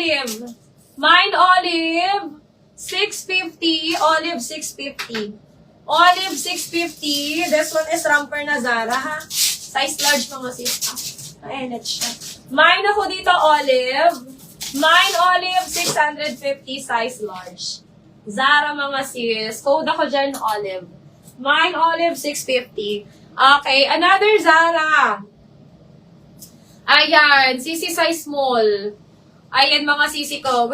olive. Mine olive, 650. Olive, 650. Olive, 650. This one is Ramper na Zara, ha? Size large mga sis. Ayan, siya. Mine ako dito, olive. Mine olive, 650. Size large. Zara mga sis. Code ako dyan, olive. Mine olive, 650. Okay, another Zara. Ayan, sisi size small. Ayan mga sisi ko.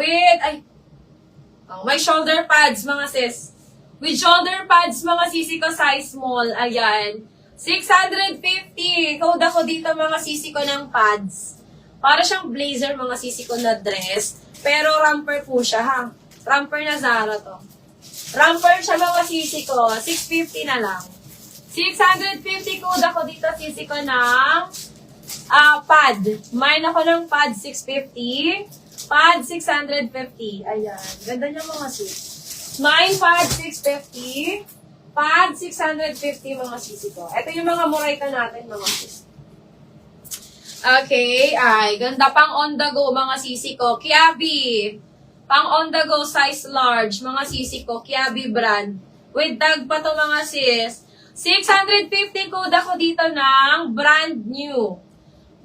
May shoulder pads mga sis. With shoulder pads mga sisi ko size small. Ayan. 650. Code ako dito mga sisi ko ng pads. Para siyang blazer mga sisi ko na dress. Pero romper po siya ha. Romper na Zara to. Romper siya mga sisi ko. 650 na lang. 650 code ako dito sisi ko ng pad. Mine ako ng pad 650. Pad 650. Ayan. Ganda niya mga sis. Mine pad 650. Pad 650 mga sisi ko. Ito yung mga murayta natin mga sis. Okay. Ay, ganda pang on the go mga sisi ko. Kiabi. Pang on the go size large mga sisi ko. Kiabi brand. With tag pa to mga sis. 650 code ako dito ng brand new.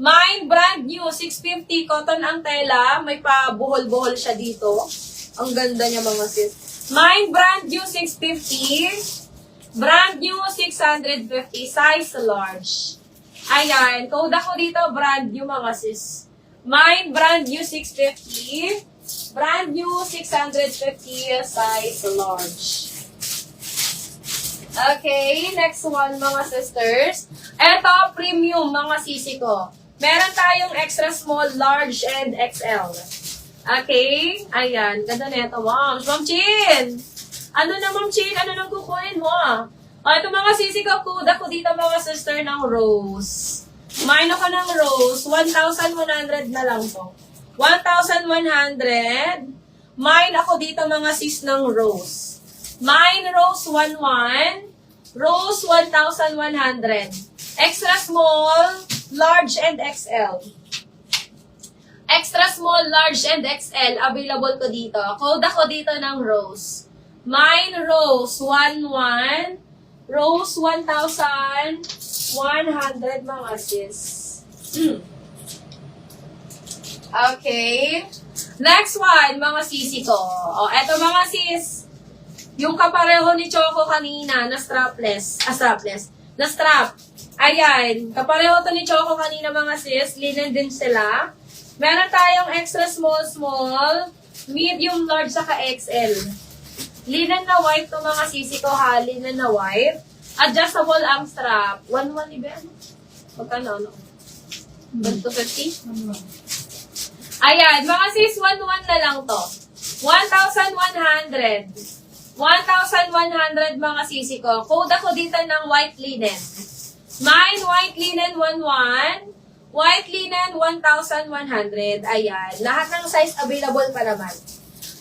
Mine brand new, 650, cotton ang tela, may pa-buhol-buhol siya dito. Ang ganda niya mga sis. Mine brand new, 650. Brand new, 650, size large. Ayan, code ako dito, brand new mga sis. Mine brand new, 650. Brand new, 650, size large. Okay, next one mga sisters. Eto, premium mga sisi ko. Meron tayong extra small, large, and XL. Okay? Ayan. Ganda na ito. Wow. Ma'am Chin! Ano na, Ma'am Chin? Ano nang kukunin mo? Ito mga sisi ko, code ako dito mga sister ng Rose. Mine ako ng Rose. 1,100 na lang to. 1,100. Mine ako dito mga sis ng Rose. Mine Rose 11. Rose 1,100. Extra small, large, and XL. Extra small, large, and XL. Available ko dito. Code ako dito ng Rose. Mine Rose 11. Rose 1,100 mga sis. Okay. Next one, mga sisi ko. Eto mga sis. Yung kapareho ni Choco kanina na strapless. Na strap. Ayan. Kapareho to ni Choco kanina mga sis. Linen din sila. Meron tayong extra small, medium, large, saka XL. Linen na white to mga sisi ko ha. Linen na white. Adjustable ang strap. 1,1 iba ano? Magkano ano? 1,250? Ayan. Mga sis, 1,1 na lang to. 1,100. 1,100 mga sisi ko. Code ako dito ng white linen. Mine white linen 11. White linen 1,100. Ayan. Lahat ng size available pa naman.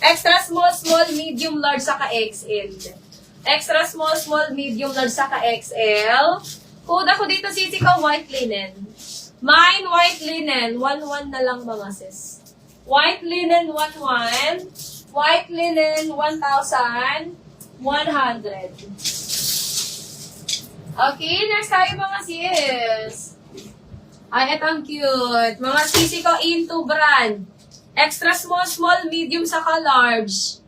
Extra small, medium, large, saka XL. Extra small, medium, large, saka XL. Code ako dito sisi ko white linen. Mine white linen 11 na lang mga sis. White linen 11. White linen, 1,100. Okay, next tayo mga sis. Ay, ito ang cute. Mga sisi ko into brand. Extra small, medium, saka large.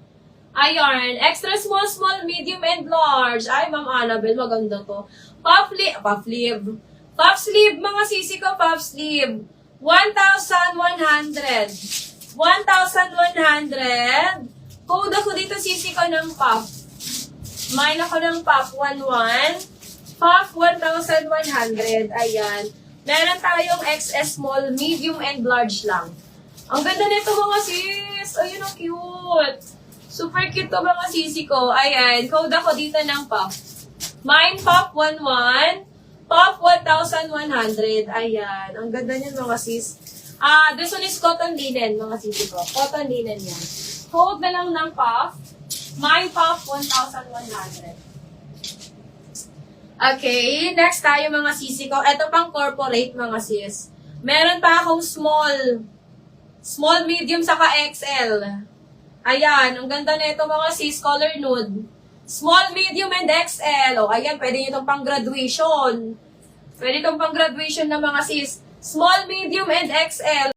Ayan. Extra small, medium, and large. Ay, Ma'am Annabelle, maganda to. Puff sleeve. Puff sleeve, mga sisi ko, puff sleeve. 1,100. 1,100. Code ako dito sisi ko ng puff. Mine ako ng puff 11. Puff 1,100. Ayan. Meron tayong XS small, medium, and large lang. Ang ganda nito mga sis. Ayun ang cute. Super cute to mga sisi ko. Ayan. Code ako dito ng puff. Mine puff 11. Puff 1,100. Ayan. Ang ganda niyan mga sis. This one is cotton linen, mga sisi ko. Cotton linen yan. Code na lang ng puff. My puff, 1,100. Okay, next tayo mga sisi ko. Ito pang corporate mga sis. Meron pa akong small. Small, medium, saka XL. Ayan, ang ganda na ito mga sis, color nude. Small, medium, and XL. O, ayan, pwede nyo itong pang graduation. Pwede itong pang graduation ng mga sis. Small, medium, and XL.